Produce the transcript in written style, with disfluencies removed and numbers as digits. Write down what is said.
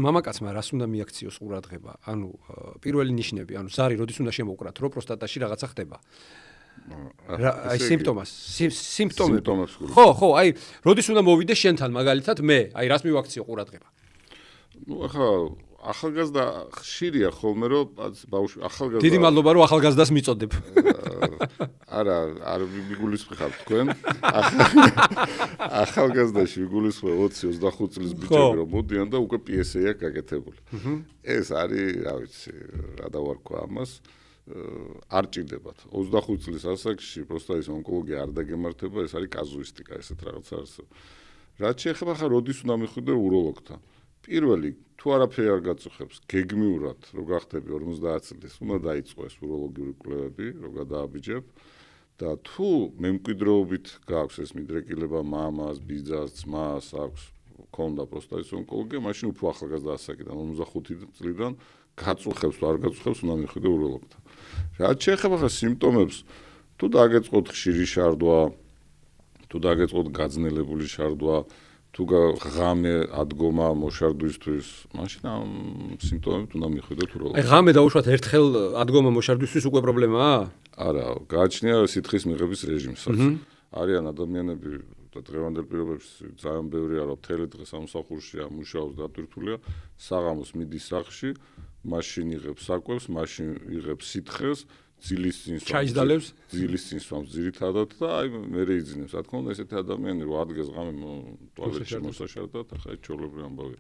მამაკაცმა რას უნდა მიაქციოს ყურადღება? ანუ პირველი ნიშნები, ანუ ზარი როდის უნდა შემოუკრათ, რომ პროსტატაში რაღაცა ხდება? აი სიმპტომები. ხო, აი როდის უნდა მოვიდე შენთან მაგალითად მე, აი რას მივაქციო ყურადღება? ახლა ახალგაზრდა ხშირია ხოლმე რომ ბავშვი ახალგაზრდა დიდი მადლობა რომ ახალგაზრდას მიწოდებ. არ მიგულისხმევ თქვენ. ახალგაზრდაში მიგულისხმევ 20-25 წლის ბიჭები რომ მოდიან და უკვე PSA აქვს გაკეთებული. ეს არის, რა ვიცი, რა დავარქვა ამას. არ ჭირდებათ. 25 წლის ასაკში პროსტატის ონკოლოგია არ დაგემართება, ეს არის კაზუისტიკა, ესეთ რაღაცა არსებობს. რაც შეეხება ხა როდის უნდა მიხვიდე უროლოგთან. პირველი თუ არაფერი არ გაწუხებს, გეგმიურად რო გახდები 50 წლის, უნდა დაიწყოს უროლოგიური კვლევები, რო გადააბიჯებ და თუ მემკვიდრეობით გაქვს ეს მიდრეკილება მამას, ბიძას, ძმას აქვს, ქონდა პროსტატის ონკოლოგია, მაშინ უფრო ახალგაზრდა ასაკიდან 55 წლიდან გაწუხებს თუ არ გაწუხებს, უნდა მიხვიდე უროლოგთან. რაც შეეხება ხა სიმპტომებს, თუ დაგეწყოთ ხშირი შარდვა, თუ დაგეწყოთ გაძნელებული შარდვა, თუ ღამე ადგომა მოშარდვისთვის, მაშინ ამ სიმპტომებით უნდა მიხვიდეთ უროლოგს. აი ღამე დაუშვათ ერთხელ ადგომა მოშარდვისთვის უკვე პრობლემაა? არა, გააჩნია სითხის მიღების რეჟიმსაც. არიან ადამიანები და დღევანდელ პირობებში ძალიან ბევრია, რომ მთელი დღე სამსახურშია, მუშაობს, დატვირთულია, საღამოს მიდის სახლში, მაშინ იღებს საკვებს, მაშინ იღებს სითხეს, ძილის წინ სვამს ძირითადად და აი მერე იძინებს. რა თქმა უნდა, ესეთი ადამიანი რო ადგეს ღამე ტუალეტში მოსაშარდად, ახლა ეს ჩვეულებრივი ამბავია.